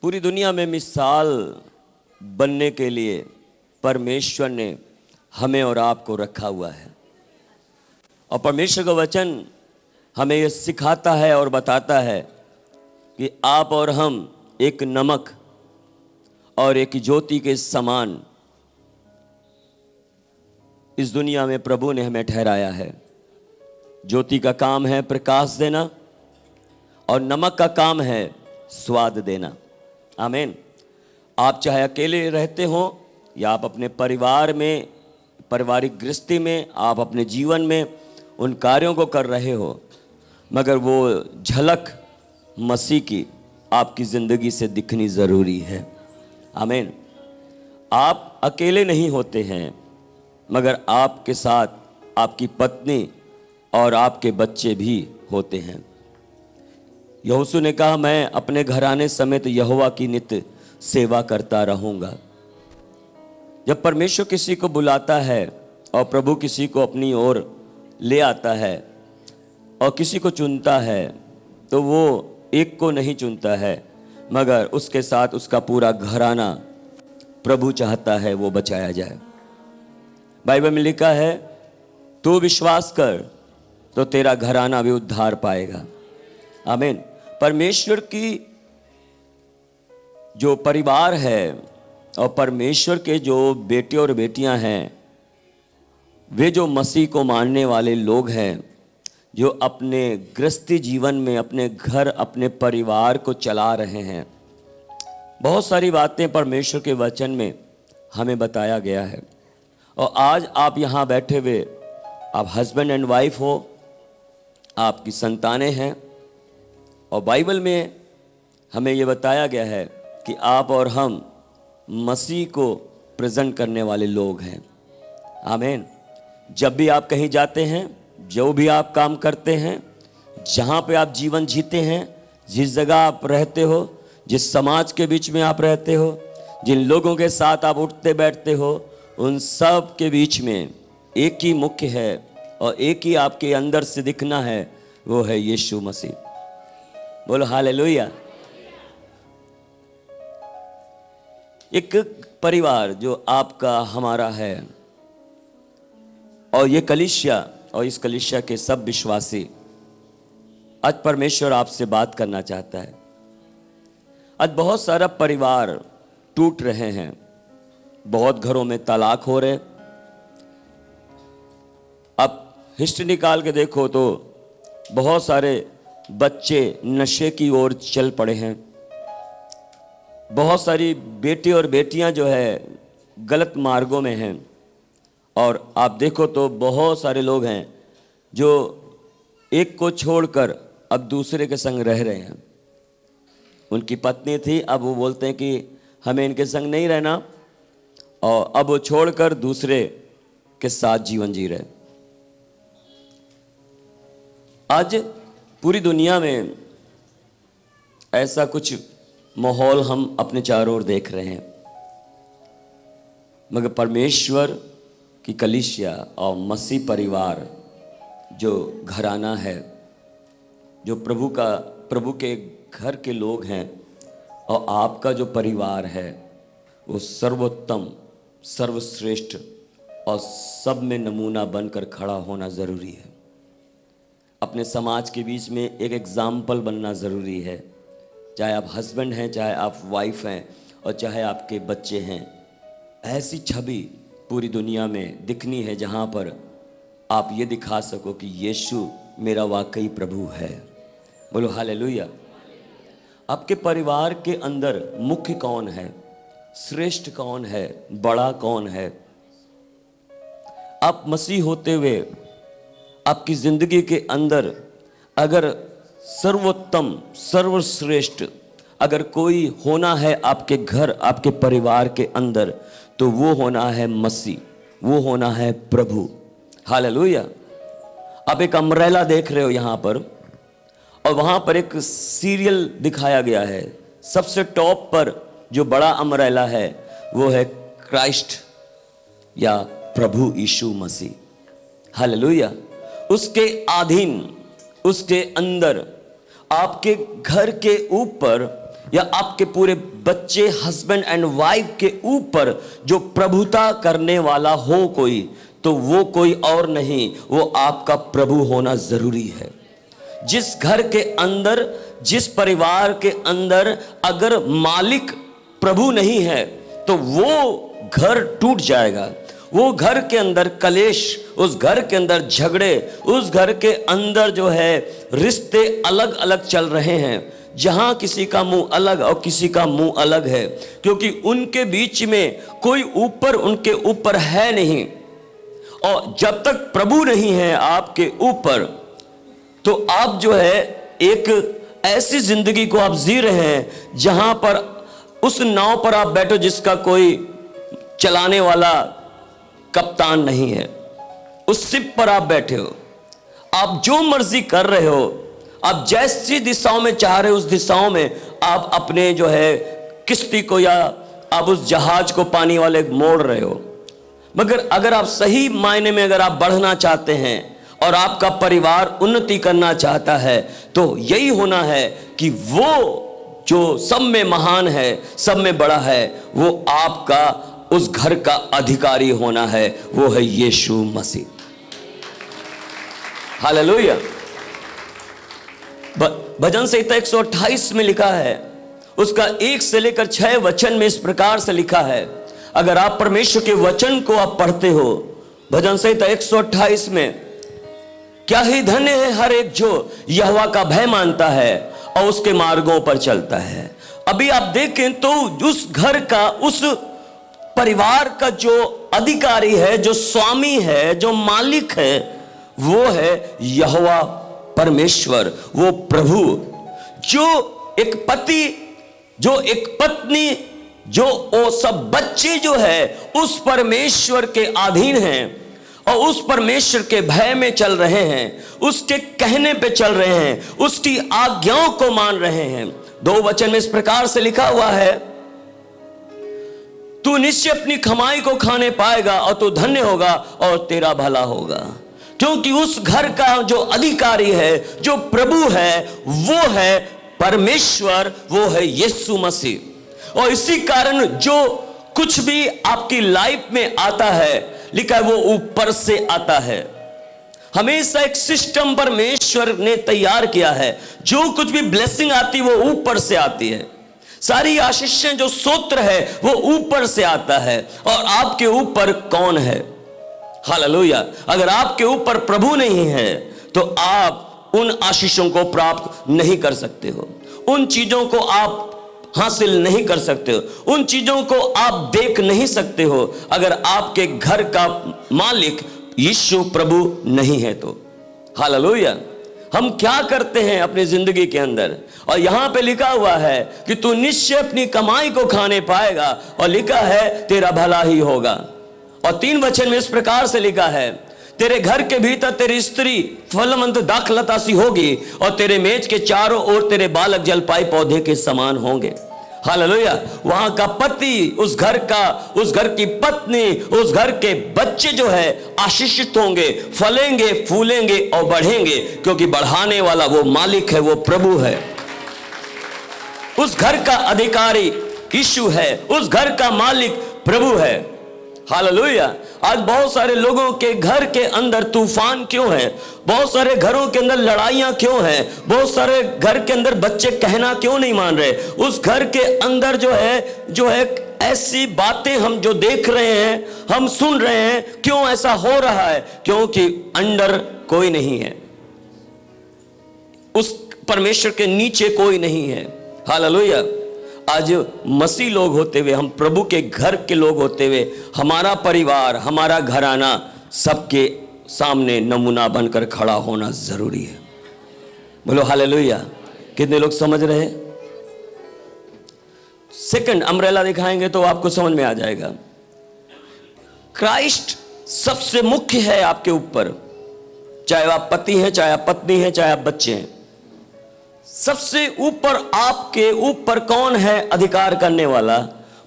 पूरी दुनिया में मिसाल बनने के लिए परमेश्वर ने हमें और आपको रखा हुआ है। और परमेश्वर का वचन हमें यह सिखाता है और बताता है कि आप और हम एक नमक और एक ज्योति के समान इस दुनिया में प्रभु ने हमें ठहराया है। ज्योति का काम है प्रकाश देना और नमक का काम है स्वाद देना। आमीन। आप चाहे अकेले रहते हो या आप अपने परिवार में, पारिवारिक गृहस्थी में, आप अपने जीवन में उन कार्यों को कर रहे हो, मगर वो झलक मसीह की आपकी ज़िंदगी से दिखनी ज़रूरी है। आमीन। आप अकेले नहीं होते हैं, मगर आपके साथ आपकी पत्नी और आपके बच्चे भी होते हैं। यहोशू ने कहा, मैं अपने घराने समेत यहोवा की नित्य सेवा करता रहूँगा। जब परमेश्वर किसी को बुलाता है और प्रभु किसी को अपनी ओर ले आता है और किसी को चुनता है, तो वो एक को नहीं चुनता है, मगर उसके साथ उसका पूरा घराना प्रभु चाहता है वो बचाया जाए। बाइबल में लिखा है, तू विश्वास कर तो तेरा घराना भी उद्धार पाएगा। आमीन। परमेश्वर की जो परिवार है और परमेश्वर के जो बेटे और बेटियां हैं, वे जो मसीह को मानने वाले लोग हैं, जो अपने गृहस्थी जीवन में अपने घर, अपने परिवार को चला रहे हैं। बहुत सारी बातें परमेश्वर के वचन में हमें बताया गया है। और आज आप यहाँ बैठे हुए, आप हस्बैंड एंड वाइफ हो, आपकी संतानें हैं, और बाइबल में हमें ये बताया गया है कि आप और हम मसीह को प्रेजेंट करने वाले लोग हैं। आमीन। जब भी आप कहीं जाते हैं, जो भी आप काम करते हैं, जहाँ पे आप जीवन जीते हैं, जिस जगह आप रहते हो, जिस समाज के बीच में आप रहते हो, जिन लोगों के साथ आप उठते बैठते हो, उन सब के बीच में एक ही मुख्य है और एक ही आपके अंदर से दिखना है, वो है यीशु मसीह। बोलो हालेलुया। एक परिवार जो आपका हमारा है, और ये कलीसिया और इस कलीसिया के सब विश्वासी, आज परमेश्वर आपसे बात करना चाहता है। आज बहुत सारा परिवार टूट रहे हैं, बहुत घरों में तलाक हो रहे। अब हिस्ट्री निकाल के देखो तो बहुत सारे बच्चे नशे की ओर चल पड़े हैं। बहुत सारी बेटे और बेटियां जो है गलत मार्गों में हैं। और आप देखो तो बहुत सारे लोग हैं जो एक को छोड़कर अब दूसरे के संग रह रहे हैं। उनकी पत्नी थी, अब वो बोलते हैं कि हमें इनके संग नहीं रहना, और अब वो छोड़कर दूसरे के साथ जीवन जी रहे। आज पूरी दुनिया में ऐसा कुछ माहौल हम अपने चारों ओर देख रहे हैं, मगर परमेश्वर की कलीसिया और मसीह परिवार जो घराना है, जो प्रभु के घर के लोग हैं, और आपका जो परिवार है, वो सर्वोत्तम, सर्वश्रेष्ठ और सब में नमूना बनकर खड़ा होना ज़रूरी है। अपने समाज के बीच में एक एग्जाम्पल बनना ज़रूरी है। चाहे आप हस्बैंड हैं, चाहे आप वाइफ हैं, और चाहे आपके बच्चे हैं। ऐसी छवि पूरी दुनिया में दिखनी है जहाँ पर आप ये दिखा सको कि यीशु मेरा वाकई प्रभु है। बोलो हालेलुया। आपके परिवार के अंदर मुख्य कौन है, श्रेष्ठ कौन है, बड़ा कौन है? आप मसीह होते हुए आपकी जिंदगी के अंदर अगर सर्वोत्तम, सर्वश्रेष्ठ अगर कोई होना है आपके घर, आपके परिवार के अंदर, तो वो होना है मसीह, वो होना है प्रभु। हालेलुया। आप एक अम्ब्रेला देख रहे हो यहाँ पर, और वहाँ पर एक सीरियल दिखाया गया है। सबसे टॉप पर जो बड़ा अम्ब्रेला है वो है क्राइस्ट या प्रभु यीशु मसीह। हालेलुया। उसके अधीन, उसके अंदर, आपके घर के ऊपर या आपके पूरे बच्चे, हस्बैंड एंड वाइफ के ऊपर जो प्रभुता करने वाला हो कोई, तो वो कोई और नहीं, वो आपका प्रभु होना जरूरी है। जिस घर के अंदर, जिस परिवार के अंदर अगर मालिक प्रभु नहीं है तो वो घर टूट जाएगा। वो घर के अंदर कलेश, उस घर के अंदर झगड़े, उस घर के अंदर जो है रिश्ते अलग अलग चल रहे हैं, जहां किसी का मुंह अलग और किसी का मुंह अलग है, क्योंकि उनके बीच में कोई ऊपर उनके ऊपर है नहीं। और जब तक प्रभु नहीं है आपके ऊपर, तो आप जो है एक ऐसी जिंदगी को आप जी रहे हैं जहां पर उस नाव पर आप बैठो जिसका कोई चलाने वाला कप्तान नहीं है। उस शिप पर आप बैठे हो, आप जो मर्जी कर रहे हो, आप जैसी दिशाओं में चाह रहे हो उस दिशाओं में आप अपने जो है किश्ती को या आप उस जहाज को पानी वाले मोड़ रहे हो। मगर अगर आप सही मायने में अगर आप बढ़ना चाहते हैं और आपका परिवार उन्नति करना चाहता है, तो यही होना है कि वो जो सब में महान है, सब में बड़ा है, वो आपका उस घर का अधिकारी होना है, वो है यीशु मसीह। हालेलुया। भजन संहिता 128 में लिखा है, उसका 1 से लेकर 6 वचन में इस प्रकार से लिखा है। अगर आप परमेश्वर के वचन को आप पढ़ते हो, भजन संहिता 128 में, क्या ही धन्य है हर एक जो यहोवा का भय मानता है और उसके मार्गों पर चलता है। अभी आप देखें तो उस घर का, उस परिवार का जो अधिकारी है, जो स्वामी है, जो मालिक है, वो है यहोवा परमेश्वर, वो प्रभु। जो एक पति, जो एक पत्नी, जो वो सब बच्चे जो है उस परमेश्वर के अधीन हैं और उस परमेश्वर के भय में चल रहे हैं, उसके कहने पे चल रहे हैं, उसकी आज्ञाओं को मान रहे हैं। 2 वचन में इस प्रकार से लिखा हुआ है, तू निश्चय अपनी कमाई को खाने पाएगा और तू धन्य होगा और तेरा भला होगा। क्योंकि उस घर का जो अधिकारी है, जो प्रभु है, वो है परमेश्वर, वो है यीशु मसीह। और इसी कारण जो कुछ भी आपकी लाइफ में आता है, लिखा है वो ऊपर से आता है। हमेशा एक सिस्टम परमेश्वर ने तैयार किया है। जो कुछ भी ब्लेसिंग आती है वो ऊपर से आती है। सारी आशीषें जो स्तोत्र है वो ऊपर से आता है। और आपके ऊपर कौन है? हालेलुया। अगर आपके ऊपर प्रभु नहीं है तो आप उन आशीषों को प्राप्त नहीं कर सकते हो, उन चीजों को आप हासिल नहीं कर सकते हो, उन चीजों को आप देख नहीं सकते हो, अगर आपके घर का मालिक यीशु प्रभु नहीं है तो। हालेलुया। हम क्या करते हैं अपनी जिंदगी के अंदर? और यहां पे लिखा हुआ है कि तू निश्चय अपनी कमाई को खाने पाएगा, और लिखा है तेरा भला ही होगा। और 3 वचन में इस प्रकार से लिखा है, तेरे घर के भीतर तेरी स्त्री फलवंत दाखलता सी होगी और तेरे मेज के चारों ओर तेरे बालक जलपाई पौधे के समान होंगे। हालेलुया। वहां का पति, उस घर का, उस घर की पत्नी, उस घर के बच्चे जो है आशीषित होंगे, फलेंगे, फूलेंगे और बढ़ेंगे, क्योंकि बढ़ाने वाला वो मालिक है, वो प्रभु है। उस घर का अधिकारी यीशु है, उस घर का मालिक प्रभु है। हालेलुया। आज बहुत सारे लोगों के घर के अंदर तूफान क्यों है? बहुत सारे घरों के अंदर लड़ाइयां क्यों हैं? बहुत सारे घर के अंदर बच्चे कहना क्यों नहीं मान रहे? उस घर के अंदर जो है ऐसी बातें हम जो देख रहे हैं, हम सुन रहे हैं, क्यों ऐसा हो रहा है? क्योंकि अंडर कोई नहीं है, उस परमेश्वर के नीचे कोई नहीं है। हालेलुया। आज मसीह लोग होते हुए, हम प्रभु के घर के लोग होते हुए, हमारा परिवार, हमारा घराना सबके सामने नमूना बनकर खड़ा होना जरूरी है। बोलो हालेलुया। कितने लोग समझ रहे हैं? सेकंड अम्ब्रेला दिखाएंगे तो आपको समझ में आ जाएगा। क्राइस्ट सबसे मुख्य है आपके ऊपर, चाहे आप पति हैं, चाहे आप पत्नी हैं, चाहे आप बच्चे हैं। सबसे ऊपर आपके ऊपर कौन है अधिकार करने वाला?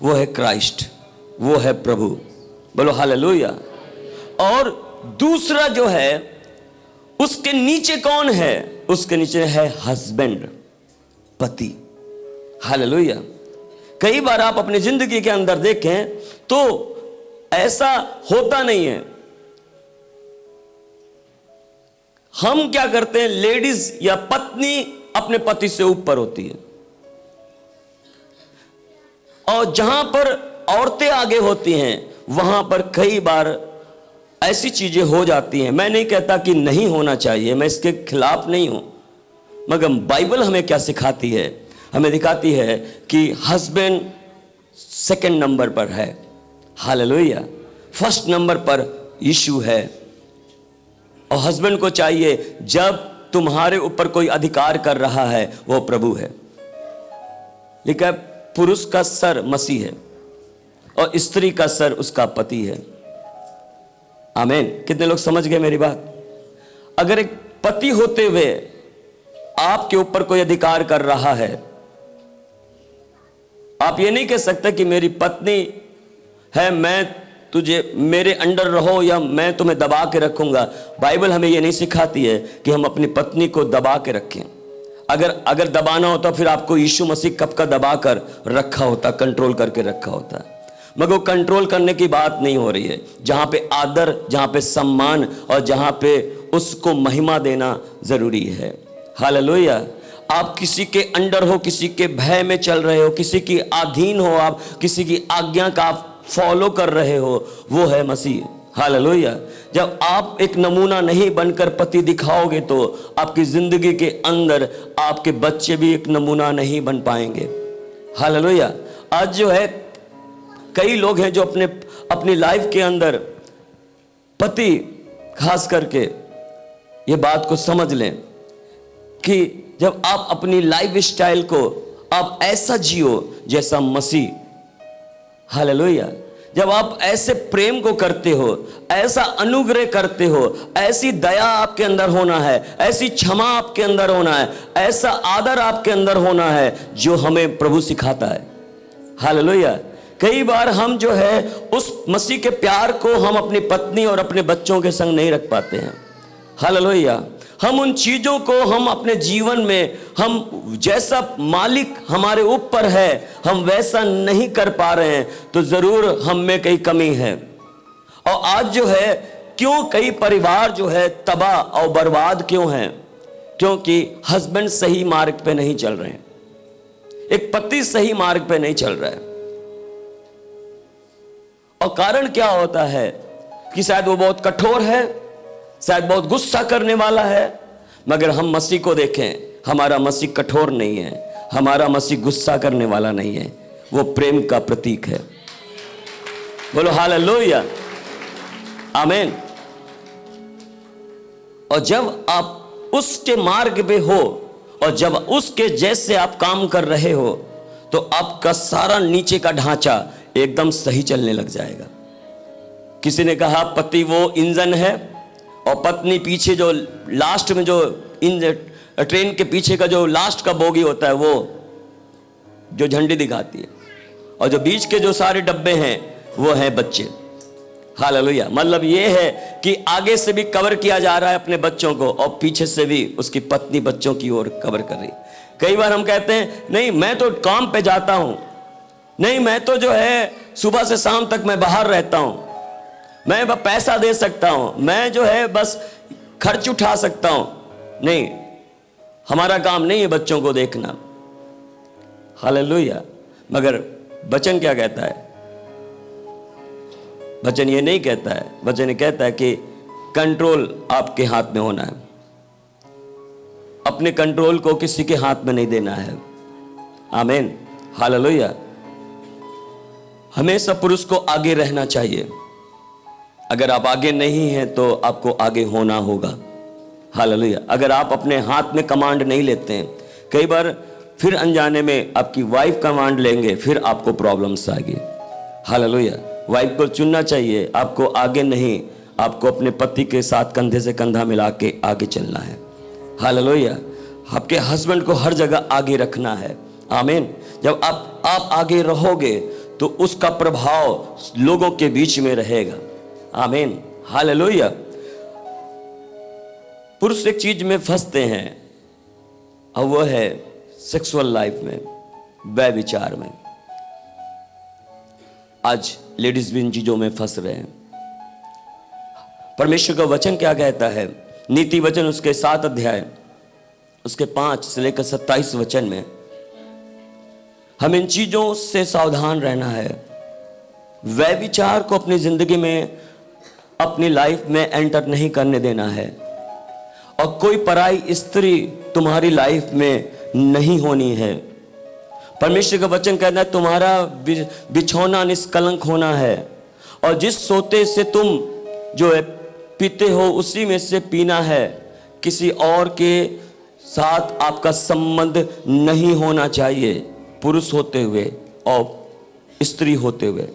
वो है क्राइस्ट, वो है प्रभु। बोलो हालेलुया। और दूसरा जो है, उसके नीचे कौन है? उसके नीचे है हस्बैंड, पति। हालेलुया। कई बार आप अपनी जिंदगी के अंदर देखें तो ऐसा होता नहीं है। हम क्या करते हैं, लेडीज या पत्नी अपने पति से ऊपर होती है, और जहां पर औरतें आगे होती हैं वहां पर कई बार ऐसी चीजें हो जाती हैं। मैं नहीं कहता कि नहीं होना चाहिए, मैं इसके खिलाफ नहीं हूं, मगर बाइबल हमें क्या सिखाती है, हमें दिखाती है कि हस्बैंड सेकंड नंबर पर है, हालेलुया। फर्स्ट नंबर पर यीशु है, और हस्बैंड को चाहिए जब तुम्हारे ऊपर कोई अधिकार कर रहा है वो प्रभु है। लेकिन पुरुष का सर मसीह है और स्त्री का सर उसका पति है। आमीन। कितने लोग समझ गए मेरी बात? अगर एक पति होते हुए आपके ऊपर कोई अधिकार कर रहा है, आप ये नहीं कह सकते कि मेरी पत्नी है, मैं तुझे मेरे अंडर रहो या मैं तुम्हें दबा के रखूंगा। बाइबल हमें ये नहीं सिखाती है कि हम अपनी पत्नी को दबा के रखें। अगर दबाना होता फिर आपको यीशु मसीह कब का दबा कर रखा होता, कंट्रोल करके रखा होता। मगर वो कंट्रोल करने की बात नहीं हो रही है। जहां पे आदर, जहां पे सम्मान और जहां पे उसको महिमा देना जरूरी है। हालेलुया। आप किसी के अंडर हो, किसी के भय में चल रहे हो, किसी की अधीन हो, आप किसी की आज्ञा का आप फॉलो कर रहे हो, वो है मसीह। हालेलुया। जब आप एक नमूना नहीं बनकर पति दिखाओगे तो आपकी जिंदगी के अंदर आपके बच्चे भी एक नमूना नहीं बन पाएंगे। हालेलुया। आज जो है कई लोग हैं जो अपनी लाइफ के अंदर, पति खास करके ये बात को समझ लें कि जब आप अपनी लाइफ स्टाइल को आप ऐसा जियो जैसा मसीह, हालेलुया, जब आप ऐसे प्रेम को करते हो, ऐसा अनुग्रह करते हो, ऐसी दया आपके अंदर होना है, ऐसी क्षमा आपके अंदर होना है, ऐसा आदर आपके अंदर होना है जो हमें प्रभु सिखाता है। हालेलुया। कई बार हम जो है उस मसीह के प्यार को हम अपनी पत्नी और अपने बच्चों के संग नहीं रख पाते हैं। हालेलुया। हम उन चीजों को हम अपने जीवन में, हम जैसा मालिक हमारे ऊपर है हम वैसा नहीं कर पा रहे हैं, तो जरूर हम में कई कमी है। और आज जो है क्यों कई परिवार जो है तबाह और बर्बाद क्यों हैं? क्योंकि हस्बैंड सही मार्ग पे नहीं चल रहे हैं, एक पति सही मार्ग पे नहीं चल रहा है। और कारण क्या होता है कि शायद वो बहुत कठोर है, शायद बहुत गुस्सा करने वाला है, मगर हम मसीह को देखें, हमारा मसीह कठोर नहीं है, हमारा मसीह गुस्सा करने वाला नहीं है, वो प्रेम का प्रतीक है। बोलो हालेलुया, आमीन। और जब आप उसके मार्ग पे हो और जब उसके जैसे आप काम कर रहे हो तो आपका सारा नीचे का ढांचा एकदम सही चलने लग जाएगा। किसी ने कहा पति वो इंजन है और पत्नी पीछे, जो लास्ट में जो ट्रेन के पीछे का जो लास्ट का बोगी होता है वो जो झंडी दिखाती है, और जो बीच के जो सारे डब्बे हैं वो हैं बच्चे। हालेलुया। मतलब ये है कि आगे से भी कवर किया जा रहा है अपने बच्चों को और पीछे से भी उसकी पत्नी बच्चों की ओर कवर कर रही। कई बार हम कहते हैं नहीं मैं तो काम पे जाता हूं, नहीं मैं तो जो है सुबह से शाम तक मैं बाहर रहता हूं, मैं पैसा दे सकता हूं, मैं जो है बस खर्च उठा सकता हूं। नहीं, हमारा काम नहीं है बच्चों को देखना। हालेलुया। मगर वचन क्या कहता है? वचन ये नहीं कहता है, वचन ये कहता है कि कंट्रोल आपके हाथ में होना है, अपने कंट्रोल को किसी के हाथ में नहीं देना है। आमीन। हालेलुया। हमेशा पुरुष को आगे रहना चाहिए। अगर आप आगे नहीं हैं तो आपको आगे होना होगा। हालेलुया। अगर आप अपने हाथ में कमांड नहीं लेते हैं, कई बार फिर अनजाने में आपकी वाइफ कमांड लेंगे, फिर आपको प्रॉब्लम्स आएगी। हालेलुया। वाइफ को चुनना चाहिए, आपको आगे नहीं, आपको अपने पति के साथ कंधे से कंधा मिला के आगे चलना है। हालेलुया। आपके हस्बैंड को हर जगह आगे रखना है। आमीन। जब आप आगे रहोगे तो उसका प्रभाव लोगों के बीच में रहेगा। आमीन। हालेलुया। पुरुष एक चीज में फंसते हैं और वो है सेक्सुअल लाइफ में। व्यभिचार में। आज लेडीज भी इन चीजों में फंस रहे हैं। परमेश्वर का वचन क्या कहता है? नीति वचन उसके 7 अध्याय उसके 5 से लेकर 27 वचन में हम इन चीजों से सावधान रहना है। व्यभिचार को अपनी जिंदगी में, अपनी लाइफ में एंटर नहीं करने देना है। और कोई पराई स्त्री तुम्हारी लाइफ में नहीं होनी है। परमेश्वर का वचन कहता है तुम्हारा बिछौना निष्कलंक होना है, और जिस सोते से तुम जो है पीते हो उसी में से पीना है। किसी और के साथ आपका संबंध नहीं होना चाहिए, पुरुष होते हुए और स्त्री होते हुए।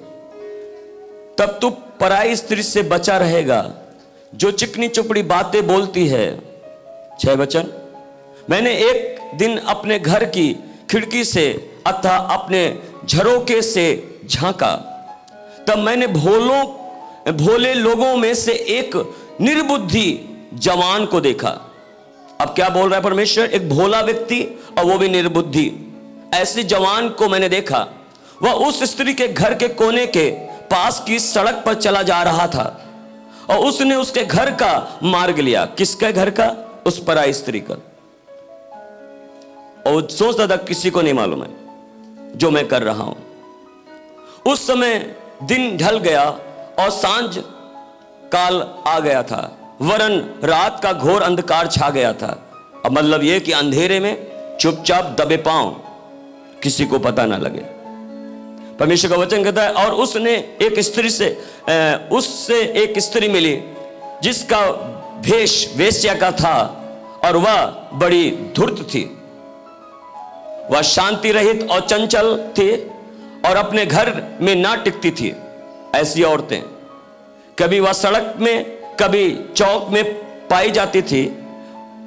तब तू पराई स्त्री से बचा रहेगा जो चिकनी चुपड़ी बातें बोलती है। 6 वचन, मैंने एक दिन अपने घर की खिड़की से अतः अपने झरोके से झांका, तब मैंने भोले लोगों में से एक निर्बुद्धि जवान को देखा। अब क्या बोल रहा है परमेश्वर? एक भोला व्यक्ति और वो भी निर्बुद्धि, ऐसे जवान को मैंने देखा। वह उस स्त्री के घर के कोने के पास की सड़क पर चला जा रहा था और उसने उसके घर का मार्ग लिया। किसके घर का? उस पराई स्त्री का। और सोचता था किसी को नहीं मालूम है जो मैं कर रहा हूं। उस समय दिन ढल गया और सांझ काल आ गया था, वरन रात का घोर अंधकार छा गया था। अब मतलब यह कि अंधेरे में चुपचाप दबे पांव, किसी को पता ना लगे। परमेश्वर का वचन कहता है और उसने एक स्त्री से उससे एक स्त्री मिली जिसका भेष वेश्या का था और वह बड़ी धूर्त थी। वह शांति रहित और चंचल थी और अपने घर में ना टिकती थी। ऐसी औरतें कभी वह सड़क में कभी चौक में पाई जाती थी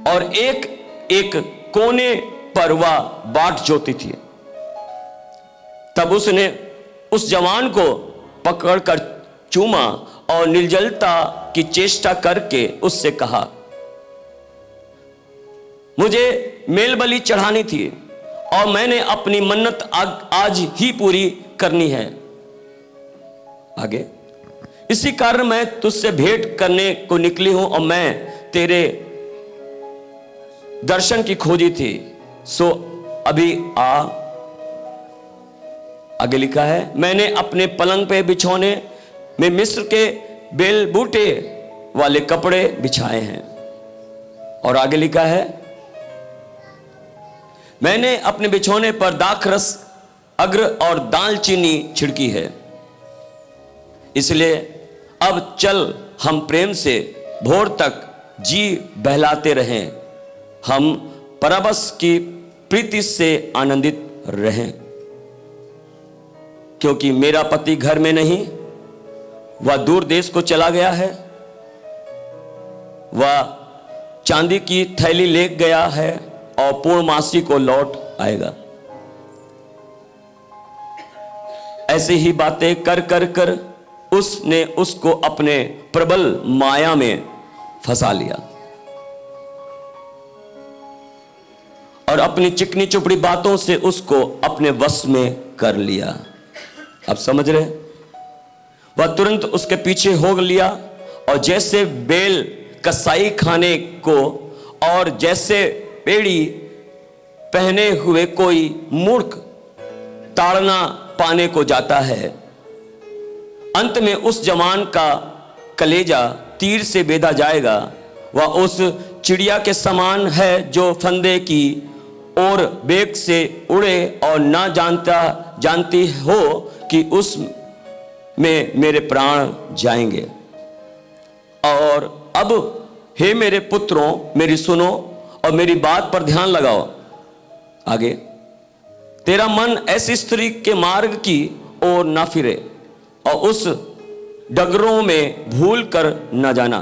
और एक एक कोने पर वह बाट जोती थी। तब उसने उस जवान को पकड़कर चूमा और निर्जलता की चेष्टा करके उससे कहा, मुझे मेल बलि चढ़ानी थी और मैंने अपनी मन्नत आज ही पूरी करनी है। आगे, इसी कारण मैं तुझसे भेंट करने को निकली हूं और मैं तेरे दर्शन की खोजी थी, सो अभी आ। आगे लिखा है, मैंने अपने पलंग पे बिछौने में मिस्र के बेल बूटे वाले कपड़े बिछाए हैं। और आगे लिखा है, मैंने अपने बिछौने पर दाखरस अग्र और दालचीनी छिड़की है। इसलिए अब चल हम प्रेम से भोर तक जी बहलाते रहें, हम परबस की प्रीति से आनंदित रहें। क्योंकि मेरा पति घर में नहीं, वह दूर देश को चला गया है। वह चांदी की थैली ले गया है और पूर्णमासी को लौट आएगा। ऐसे ही बातें कर कर कर उसने उसको अपने प्रबल माया में फंसा लिया और अपनी चिकनी चुपड़ी बातों से उसको अपने वश में कर लिया। अब समझ रहे? वह तुरंत उसके पीछे हो लिया और जैसे बेल कसाई खाने को और जैसे पेड़ी पहने हुए कोई मूर्ख ताड़ना पाने को जाता है, अंत में उस जवान का कलेजा तीर से बेधा जाएगा। वह उस चिड़िया के समान है जो फंदे की ओर बेग से उड़े और ना जानती हो कि उस में मेरे प्राण जाएंगे। और अब हे मेरे पुत्रों, मेरी सुनो और मेरी बात पर ध्यान लगाओ। आगे, तेरा मन ऐसी स्त्री के मार्ग की ओर ना फिरे और उस डगरों में भूल कर न जाना,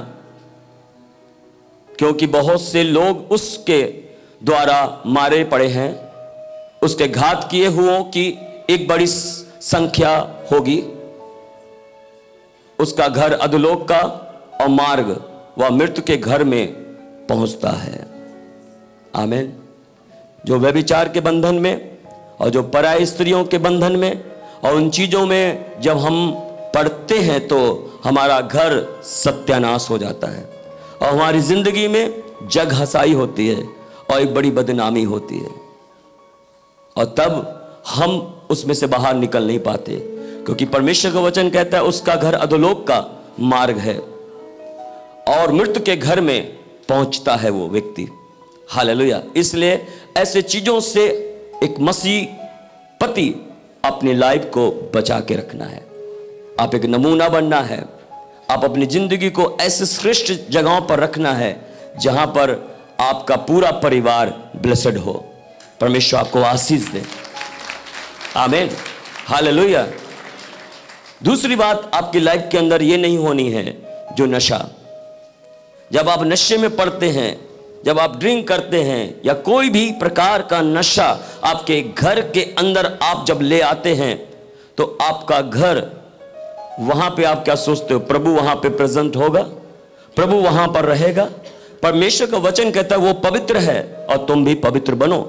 क्योंकि बहुत से लोग उसके द्वारा मारे पड़े हैं। उसके घात किए हुओं की एक बड़ी संख्या होगी। उसका घर अधोलोक का और मार्ग वह मृत्यु के घर में पहुंचता है। आमीन। जो व्यभिचार के बंधन में और जो पराई स्त्रियों के बंधन में और उन चीजों में जब हम पड़ते हैं तो हमारा घर सत्यानाश हो जाता है और हमारी जिंदगी में जग हसाई होती है और एक बड़ी बदनामी होती है और तब हम उसमें से बाहर निकल नहीं पाते, क्योंकि परमेश्वर का वचन कहता है उसका घर अधोलोक का मार्ग है और मृत्यु के घर में पहुंचता है वो व्यक्ति। हालेलुया। इसलिए ऐसे चीजों से एक मसीह पति अपनी लाइफ को बचा के रखना है। आप एक नमूना बनना है। आप अपनी जिंदगी को ऐसे श्रेष्ठ जगहों पर रखना है जहां पर आपका पूरा परिवार ब्लेस्ड हो। परमेश्वर आपको आशीष दे। आमीन। हालेलुया। दूसरी बात आपकी लाइफ के अंदर यह नहीं होनी है जो नशा। जब आप नशे में पड़ते हैं, जब आप ड्रिंक करते हैं या कोई भी प्रकार का नशा आपके घर के अंदर आप जब ले आते हैं तो आपका घर, वहां पे आप क्या सोचते हो? प्रभु वहां पे प्रेजेंट होगा, प्रभु वहां पर रहेगा। परमेश्वर का वचन कहता है वो पवित्र है और तुम भी पवित्र बनो।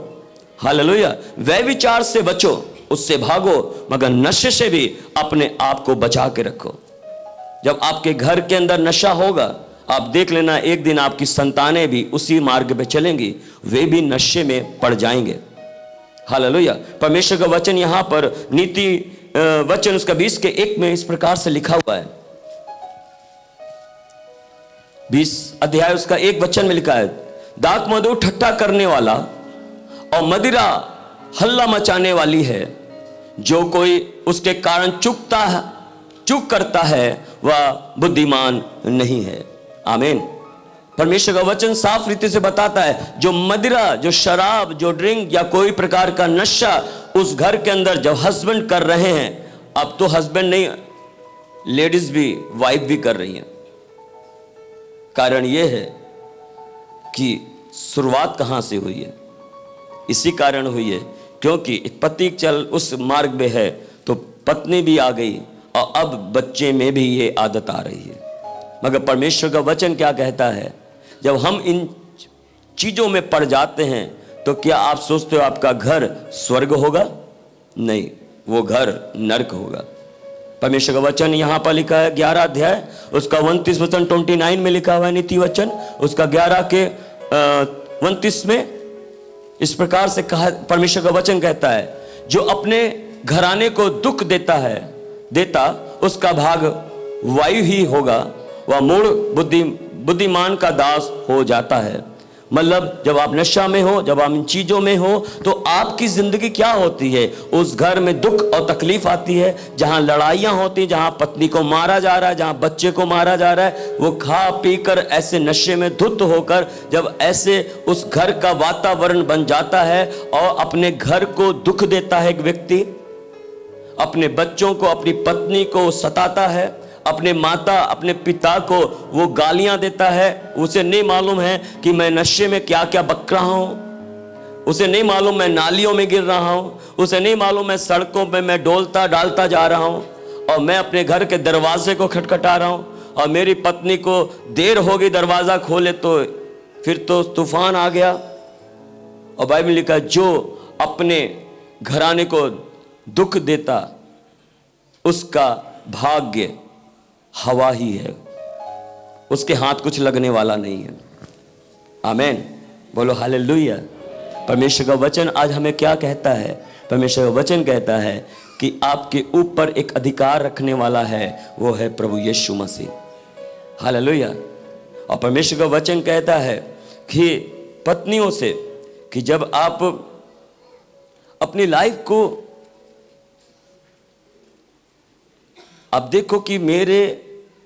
हालेलुया। वह विचार से बचो, उससे भागो, मगर नशे से भी अपने आप को बचा के रखो। जब आपके घर के अंदर नशा होगा, आप देख लेना एक दिन आपकी संतानें भी उसी मार्ग पे चलेंगी, वे भी नशे में पड़ जाएंगे। हालेलुया। परमेश्वर का वचन यहां पर नीति वचन उसका 20:1 में इस प्रकार से लिखा हुआ है। 20 अध्याय उसका 1 वचन में लिखा है, दाख मधु ठट्ठा करने वाला और मदिरा हल्ला मचाने वाली है, जो कोई उसके कारण चूक करता है वह बुद्धिमान नहीं है। आमीन। परमेश्वर का वचन साफ रीति से बताता है जो मदिरा, जो शराब, जो ड्रिंक या कोई प्रकार का नशा उस घर के अंदर जब हस्बैंड कर रहे हैं, अब तो हस्बैंड नहीं, लेडीज भी, वाइफ भी कर रही हैं। कारण यह है कि शुरुआत कहां से हुई है? इसी कारण हुई है क्योंकि पति चल उस मार्ग में है तो पत्नी भी आ गई और अब बच्चे में भी ये आदत आ रही है। मगर परमेश्वर का वचन क्या कहता है? जब हम इन चीजों में पड़ जाते हैं तो क्या आप सोचते हो आपका घर स्वर्ग होगा? नहीं, वो घर नरक होगा। परमेश्वर का वचन यहां पर लिखा है 11 अध्याय उसका 29 वचन 29 में लिखा हुआ है। नीति वचन उसका 11 के 29 में इस प्रकार से कहा, परमेश्वर का वचन कहता है जो अपने घराने को दुख देता उसका भाग वायु ही होगा, वह मूढ़ बुद्धिमान का दास हो जाता है। मतलब जब आप नशा में हो, जब आप इन चीजों में हो तो आपकी जिंदगी क्या होती है? उस घर में दुख और तकलीफ आती है, जहां लड़ाइयां होती हैं, जहां पत्नी को मारा जा रहा है, जहां बच्चे को मारा जा रहा है। वो खा पी कर ऐसे नशे में धुत होकर जब ऐसे उस घर का वातावरण बन जाता है और अपने घर को दुख देता है, एक व्यक्ति अपने बच्चों को, अपनी पत्नी को सताता है, अपने माता, अपने पिता को वो गालियां देता है। उसे नहीं मालूम है कि मैं नशे में क्या क्या बक रहा हूं, उसे नहीं मालूम मैं नालियों में गिर रहा हूं, उसे नहीं मालूम मैं सड़कों पे मैं डालता जा रहा हूं और मैं अपने घर के दरवाजे को खटखटा रहा हूं और मेरी पत्नी को देर हो गई दरवाजा खोले तो फिर तो तूफान आ गया। और बाइबल लिखा जो अपने घराने को दुख देता उसका भाग्य हवा ही है, उसके हाथ कुछ लगने वाला नहीं है। आमीन। बोलो हालेलुया। परमेश्वर का वचन आज हमें क्या कहता है? परमेश्वर का वचन कहता है कि आपके ऊपर एक अधिकार रखने वाला है, वो है प्रभु यीशु मसीह। हालेलुया। और परमेश्वर का वचन कहता है कि पत्नियों से कि जब आप अपनी लाइफ को आप देखो कि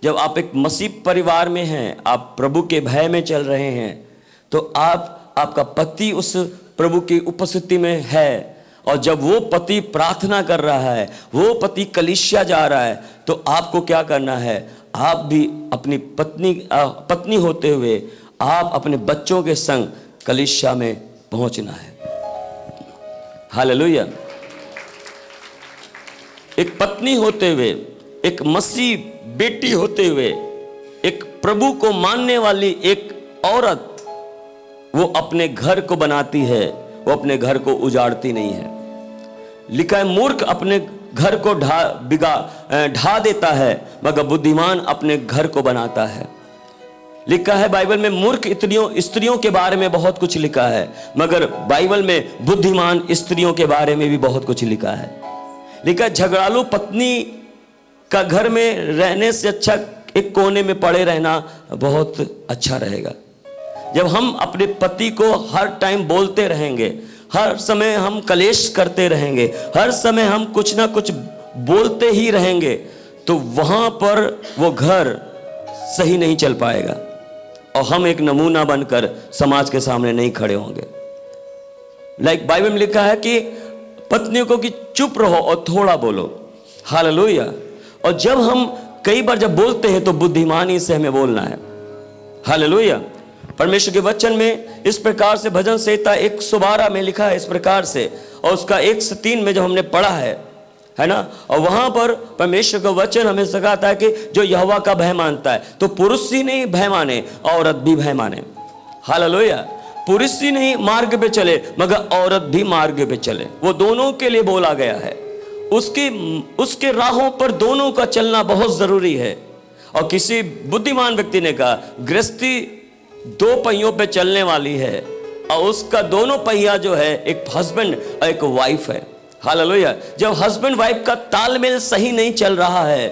जब आप एक मसीह परिवार में हैं, आप प्रभु के भय में चल रहे हैं, तो आपका पति उस प्रभु की उपस्थिति में है और जब वो पति प्रार्थना कर रहा है, वो पति कलीसिया जा रहा है, तो आपको क्या करना है? आप भी अपनी पत्नी होते हुए आप अपने बच्चों के संग कलीसिया में पहुंचना है। हालेलुया। एक पत्नी होते हुए, एक मसीह बेटी होते हुए, एक प्रभु को मानने वाली एक औरत, वो अपने घर को बनाती है, वो अपने घर को उजाड़ती नहीं है। लिखा है मूर्ख अपने घर को ढा देता है, मगर बुद्धिमान अपने घर को बनाता है। लिखा है बाइबल में मूर्ख स्त्रियों के बारे में बहुत कुछ लिखा है, मगर बाइबल में बुद्धिमान स्त्रियों के बारे में भी बहुत कुछ लिखा है। लिखा है झगड़ालू पत्नी का घर में रहने से अच्छा एक कोने में पड़े रहना बहुत अच्छा रहेगा। जब हम अपने पति को हर टाइम बोलते रहेंगे, हर समय हम कलेश करते रहेंगे, हर समय हम कुछ ना कुछ बोलते ही रहेंगे, तो वहां पर वो घर सही नहीं चल पाएगा और हम एक नमूना बनकर समाज के सामने नहीं खड़े होंगे। बाइबल में लिखा है कि पत्नियों को कि चुप रहो और थोड़ा बोलो। हालेलुया। और जब हम कई बार जब बोलते हैं तो बुद्धिमानी से हमें बोलना है। हालेलुया। परमेश्वर के वचन में इस प्रकार से भजन संहिता 112 में लिखा है इस प्रकार से, और उसका 1 से 3 में जब हमने पढ़ा है ना, और वहां पर परमेश्वर का वचन हमें सिखाता है कि जो यहोवा का भय मानता है, तो पुरुष ही नहीं भय माने, औरत भी भय माने। हालेलुया। पुरुष ही नहीं मार्ग पे चले, मगर औरत भी मार्ग पे चले। वो दोनों के लिए बोला गया है। उसके राहों पर दोनों का चलना बहुत जरूरी है। और किसी बुद्धिमान व्यक्ति ने कहा गृहस्थी 2 पहियों पे चलने वाली है, और उसका दोनों पहिया जो है एक हस्बैंड और एक वाइफ है। हालेलुया। जब हस्बैंड वाइफ का तालमेल सही नहीं चल रहा है,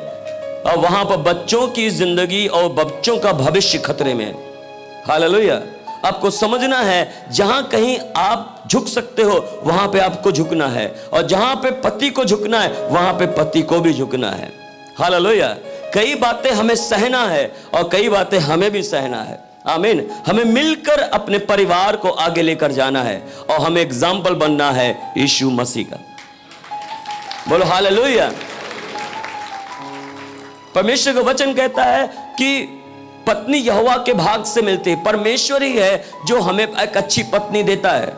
और वहां पर बच्चों की जिंदगी और बच्चों का भविष्य खतरे में। हालेलुया। आपको समझना है जहां कहीं आप झुक सकते हो वहां पे आपको झुकना है, और जहां पे पति को झुकना है वहां पे पति को भी झुकना है। हालेलुया। कई बातें हमें सहना है और कई बातें हमें भी सहना है। आमीन। हमें मिलकर अपने परिवार को आगे लेकर जाना है, और हमें एग्जाम्पल बनना है यीशु मसीह का। बोलो हालेलुया। परमेश्वर का वचन कहता है कि पत्नी यहोवा के भाग से मिलती है। परमेश्वर ही है जो हमें एक अच्छी पत्नी देता है।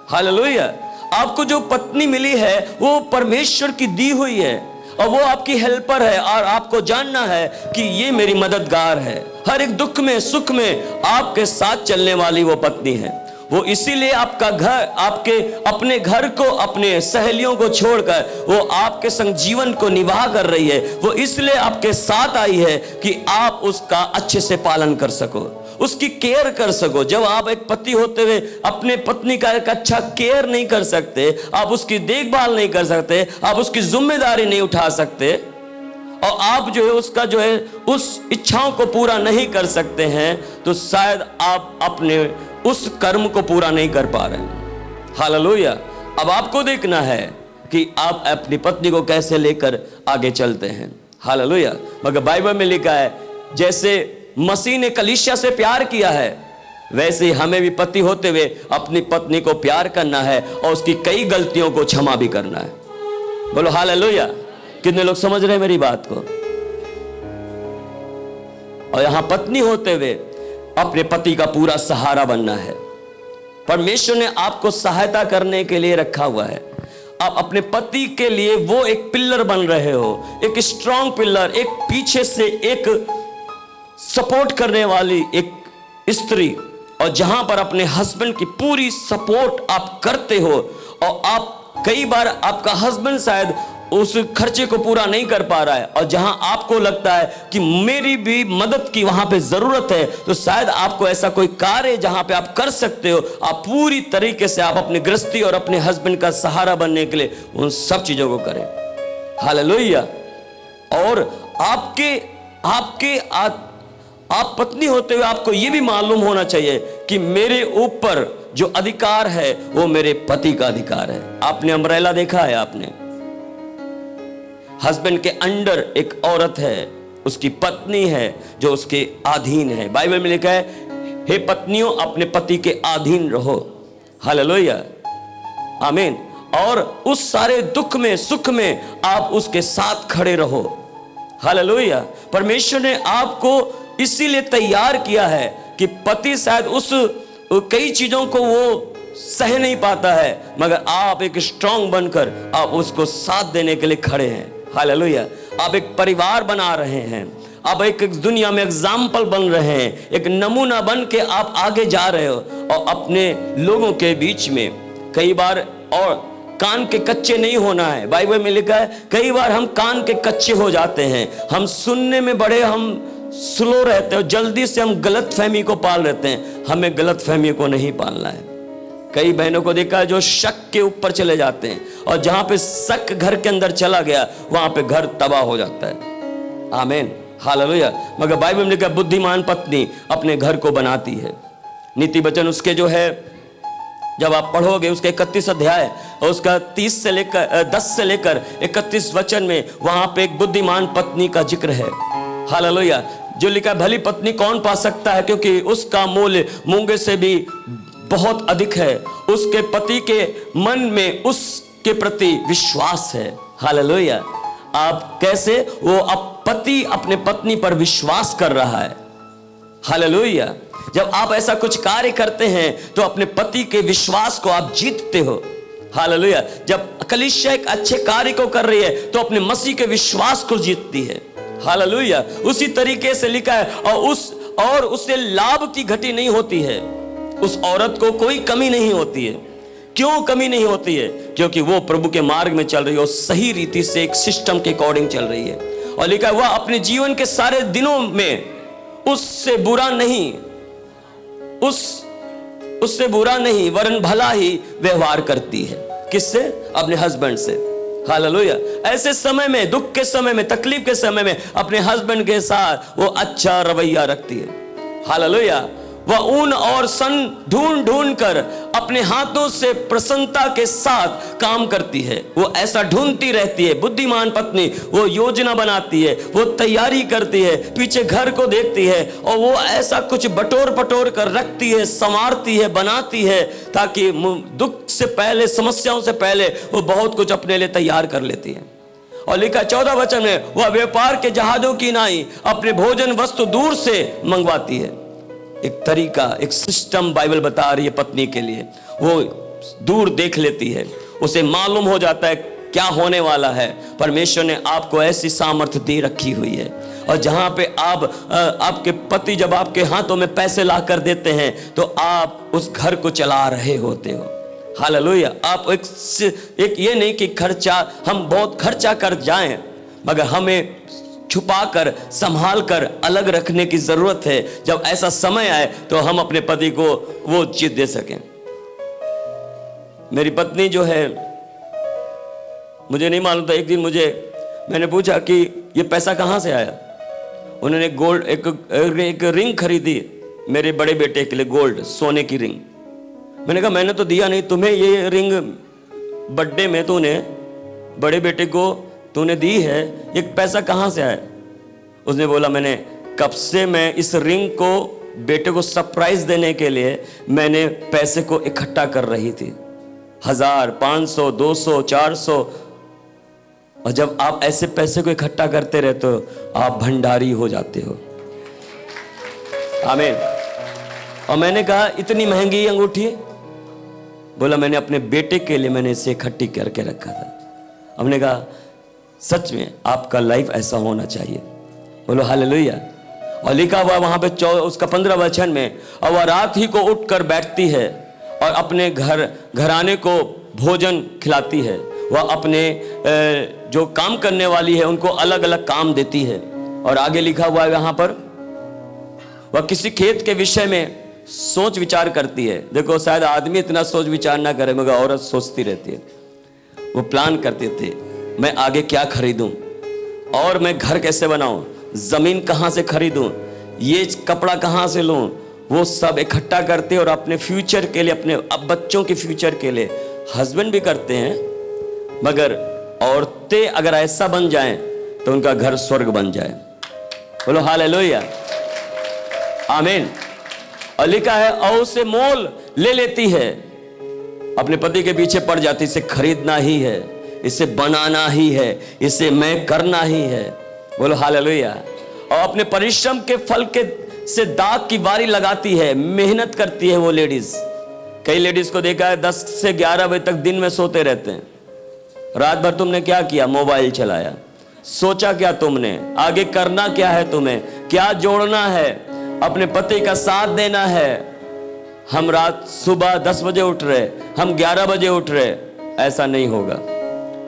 हालेलुया। आपको जो पत्नी मिली है वो परमेश्वर की दी हुई है, और वो आपकी हेल्पर है, और आपको जानना है कि ये मेरी मददगार है। हर एक दुख में सुख में आपके साथ चलने वाली वो पत्नी है। वो इसीलिए आपका घर, आपके अपने घर को, अपने सहेलियों को छोड़कर वो आपके संग जीवन को निवाह कर रही है। वो इसलिए आपके साथ आई है कि आप उसका अच्छे से पालन कर सको, उसकी केयर कर सको। जब आप एक पति होते हुए अपने पत्नी का एक अच्छा केयर नहीं कर सकते, आप उसकी देखभाल नहीं कर सकते, आप उसकी जिम्मेदारी नहीं उठा सकते, और आप जो है उसका जो है उस इच्छाओं को पूरा नहीं कर सकते हैं, तो शायद आप अपने उस कर्म को पूरा नहीं कर पा रहे हैं। हालेलुया। अब आपको देखना है कि आप अपनी पत्नी को कैसे लेकर आगे चलते हैं। हालेलुया। मगर बाइबल में लिखा है जैसे मसीह ने कलीसिया से प्यार किया है, वैसे ही हमें भी पति होते हुए अपनी पत्नी को प्यार करना है और उसकी कई गलतियों को क्षमा भी करना है। बोलो हालेलुया। कितने लोग समझ रहे हैं मेरी बात को? और यहां पत्नी होते हुए अपने पति का पूरा सहारा बनना है। परमेश्वर ने आपको सहायता करने के लिए रखा हुआ है। आप अपने पति के लिए वो एक पिलर बन रहे हो, एक स्ट्रांग पिलर, एक पीछे से एक सपोर्ट करने वाली एक स्त्री, और जहां पर अपने हस्बैंड की पूरी सपोर्ट आप करते हो। और आप कई बार आपका हस्बैंड शायद उस खर्चे को पूरा नहीं कर पा रहा है, और जहां आपको लगता है कि मेरी भी मदद की वहां पे जरूरत है, तो शायद आपको ऐसा कोई कार्य जहां पे आप कर सकते हो, आप पूरी तरीके से आप अपनी गृहस्थी और अपने हस्बैंड का सहारा बनने के लिए उन सब चीजों को करें। हालेलुया। और आप पत्नी होते हुए आपको यह भी मालूम होना चाहिए कि मेरे ऊपर जो अधिकार है वो मेरे पति का अधिकार है। आपने अम्ब्रेला देखा है? आपने हस्बैंड के अंडर एक औरत है, उसकी पत्नी है जो उसके अधीन है। बाइबल में लिखा है हे पत्नियों अपने पति के अधीन रहो। हालेलुया। आमीन। और उस सारे दुख में सुख में आप उसके साथ खड़े रहो। हालेलुया। परमेश्वर ने आपको इसीलिए तैयार किया है कि पति शायद उस कई चीजों को वो सह नहीं पाता है, मगर आप एक स्ट्रांग बनकर आप उसको साथ देने के लिए खड़े हैं। हालेलुया। आप एक परिवार बना रहे हैं, आप एक दुनिया में एग्जाम्पल बन रहे हैं, एक नमूना बन के आप आगे जा रहे हो। और अपने लोगों के बीच में कई बार और कान के कच्चे नहीं होना है। बाइबल में लिखा है कई बार हम कान के कच्चे हो जाते हैं, हम सुनने में बड़े हम स्लो रहते हैं, जल्दी से हम गलत फहमी को पाल लेते हैं। हमें गलत फहमी को नहीं पालना है। कई बहनों को देखा है जो शक के ऊपर चले जाते हैं, और जहां पे शक घर के अंदर चला गया वहां पे घर तबाह हो जाता है। आमीन, हालेलुया। मगर बाइबल में लिखा है बुद्धिमान पत्नी अपने घर को बनाती है। नीति वचन उसके जो है जब आप पढ़ोगे उसके 31 अध्याय और उसका 10 से लेकर 31 वचन में वहां पे एक बुद्धिमान पत्नी का जिक्र है। हालेलुया। जो लिखा है भली पत्नी कौन पा सकता है, क्योंकि उसका मूल्य मूंगे से भी बहुत अधिक है। उसके पति के मन में उसके प्रति विश्वास है। हालेलुया। आप कैसे, वो अब पति अपने पत्नी पर विश्वास कर रहा है। हालेलुया। जब आप ऐसा कुछ कार्य करते हैं तो अपने पति के विश्वास को आप जीतते हो। हालेलुया। जब कलीसिया एक अच्छे कार्य को कर रही है तो अपने मसीह के विश्वास को जीतती है। हालेलुया। उसी तरीके से लिखा है और उससे लाभ की घटी नहीं होती है। उस औरत को कोई कमी नहीं होती है। क्यों कमी नहीं होती है? क्योंकि वो प्रभु के मार्ग में चल रही है और सही रीति से एक सिस्टम के अकॉर्डिंग चल रही है। और लिखा है वह अपने जीवन के सारे दिनों में उससे बुरा नहीं वरन भला ही व्यवहार करती है। किससे? अपने हस्बैंड से। हालेलुया। ऐसे समय में, दुख के समय में, तकलीफ के समय में अपने हस्बैंड के साथ वो अच्छा रवैया रखती है। हालेलुया। वह ऊन और सन ढूंढ ढूंढ कर अपने हाथों से प्रसन्नता के साथ काम करती है। वो ऐसा ढूंढती रहती है। बुद्धिमान पत्नी वो योजना बनाती है, वो तैयारी करती है, पीछे घर को देखती है और वो ऐसा कुछ बटोर पटोर कर रखती है, संवारती है, बनाती है, ताकि दुख से पहले, समस्याओं से पहले वो बहुत कुछ अपने लिए तैयार कर लेती है। और लिखा 14 वचन में वह व्यापार के जहाजों की नाई अपने भोजन वस्तु दूर से मंगवाती है। एक तरीका, एक सिस्टम बाइबल बता रही है पत्नी के लिए। वो दूर देख लेती है, उसे मालूम हो जाता है क्या होने वाला है। परमेश्वर ने आपको ऐसी सामर्थ्य दे रखी हुई है। और जहां पे आपके पति जब आपके हाथों में पैसे ला कर देते हैं तो आप उस घर को चला रहे होते हो। हालेलुया। आप एक ये नहीं कि हम बहुत खर्चा कर जाएं, मगर हमें छुपा कर, संभाल कर, अलग रखने की जरूरत है। जब ऐसा समय आए तो हम अपने पति को वो चीज दे सकें। मेरी पत्नी जो है, मुझे नहीं मालूम था, एक दिन मैंने पूछा कि ये पैसा कहां से आया। उन्होंने गोल्ड एक रिंग खरीदी मेरे बड़े बेटे के लिए, गोल्ड, सोने की रिंग। मैंने कहा मैंने तो दिया नहीं तुम्हें ये रिंग, बर्थडे में तूने बड़े बेटे को तूने दी है, ये पैसा कहां से आया? उसने बोला मैंने कब से मैं इस रिंग को बेटे को सरप्राइज देने के लिए मैंने पैसे को इकट्ठा कर रही थी, 1000, 500, 200, 400। और जब आप ऐसे पैसे को इकट्ठा करते रहते हो आप भंडारी हो जाते हो। आमीन। और मैंने कहा इतनी महंगी अंगूठी? बोला मैंने अपने बेटे के लिए मैंने इसे इकट्ठी करके रखा था। हमने कहा सच में आपका लाइफ ऐसा होना चाहिए। बोलो हालेलुया। और लिखा हुआ वहां पे उसका 15 वचन में, और वह रात ही को उठकर बैठती है और अपने घराने को भोजन खिलाती है। वह अपने जो काम करने वाली है उनको अलग अलग काम देती है। और आगे लिखा हुआ है यहाँ पर, वह किसी खेत के विषय में सोच विचार करती है। देखो शायद आदमी इतना सोच विचार ना करे, मगर औरत सोचती रहती है। वो प्लान करते थे मैं आगे क्या खरीदूं, और मैं घर कैसे बनाऊं, जमीन कहां से खरीदूं, ये कपड़ा कहां से लूं। वो सब इकट्ठा करते और अपने फ्यूचर के लिए, अपने बच्चों के फ्यूचर के लिए, हस्बैंड भी करते हैं। मगर औरतें अगर ऐसा बन जाएं तो उनका घर स्वर्ग बन जाए। बोलो हालेलुया, आमीन। और लिखा है और उसे मोल ले लेती है, अपने पति के पीछे पड़ जाती, इसे खरीदना ही है, इसे बनाना ही है, इसे मैं करना ही है। बोलो हालेलुया। और अपने परिश्रम के फल से दाग की बारी लगाती है, मेहनत करती है वो लेडीज। कई लेडीज को देखा है 10 से 11 बजे तक दिन में सोते रहते हैं। रात भर तुमने क्या किया? मोबाइल चलाया। सोचा क्या तुमने? आगे करना क्या है? तुम्हें क्या जोड़ना है? अपने पति का साथ देना है। हम सुबह 10 बजे उठ रहे, हम 11 बजे उठ रहे, ऐसा नहीं होगा।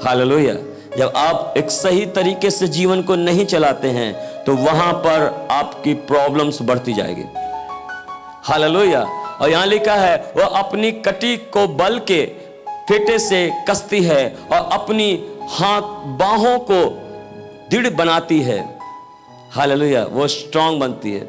हालेलुया। जब आप एक सही तरीके से जीवन को नहीं चलाते हैं तो वहां पर आपकी प्रॉब्लम्स बढ़ती जाएगी। हालेलुया। और यहां लिखा है वो अपनी कटी को बल के फेटे से कसती है और अपनी हाथ बाहों को दृढ़ बनाती है। हालेलुया। वो स्ट्रांग बनती है।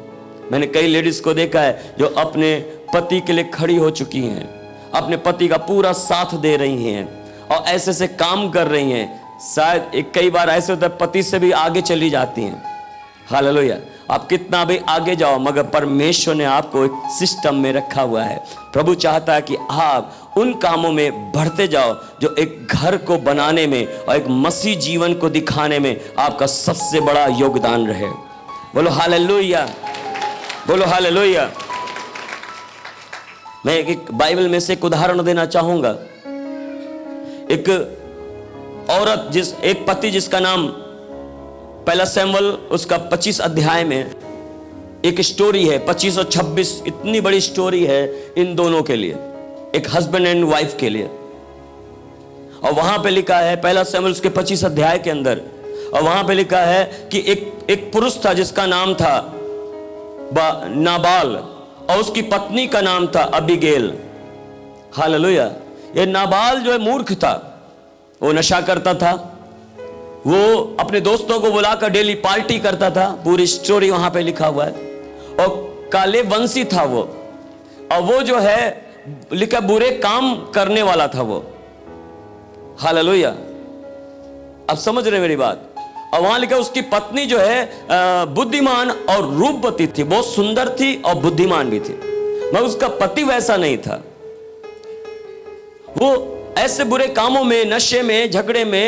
मैंने कई लेडीज को देखा है जो अपने पति के लिए खड़ी हो चुकी हैं, अपने पति का पूरा साथ दे रही हैं और ऐसे से काम कर रही हैं। शायद कई बार ऐसे होता है पति से भी आगे चली जाती हैं। हालेलुया। आप कितना भी आगे जाओ मगर परमेश्वर ने आपको एक सिस्टम में रखा हुआ है। प्रभु चाहता है कि आप उन कामों में बढ़ते जाओ जो एक घर को बनाने में और एक मसीह जीवन को दिखाने में आपका सबसे बड़ा योगदान रहे। बोलो हालेलुया, बोलो हालेलुया। मैं एक बाइबल में से एक उदाहरण देना चाहूंगा। एक औरत एक पति जिसका नाम पहला शमूएल उसका 25 अध्याय में एक स्टोरी है। 25 और 26 इतनी बड़ी स्टोरी है इन दोनों के लिए, एक हस्बैंड एंड वाइफ के लिए। और वहां पे लिखा है पहला शमूएल उसके 25 अध्याय के अंदर, और वहां पे लिखा है कि एक पुरुष था जिसका नाम था नाबाल और उसकी पत्नी का नाम था अबीगेल। हालेलुया। ये नाबाल जो है मूर्ख था, वो नशा करता था, वो अपने दोस्तों को बुलाकर डेली पार्टी करता था। पूरी स्टोरी वहां पे लिखा हुआ है। और काले वंशी था वो, और वो जो है लिखा बुरे काम करने वाला था वो। हालेलुया। अब समझ रहे मेरी बात। और वहां लिखा उसकी पत्नी जो है बुद्धिमान और रूपवती थी, बहुत सुंदर थी और बुद्धिमान भी थी, मगर उसका पति वैसा नहीं था। वो ऐसे बुरे कामों में, नशे में, झगड़े में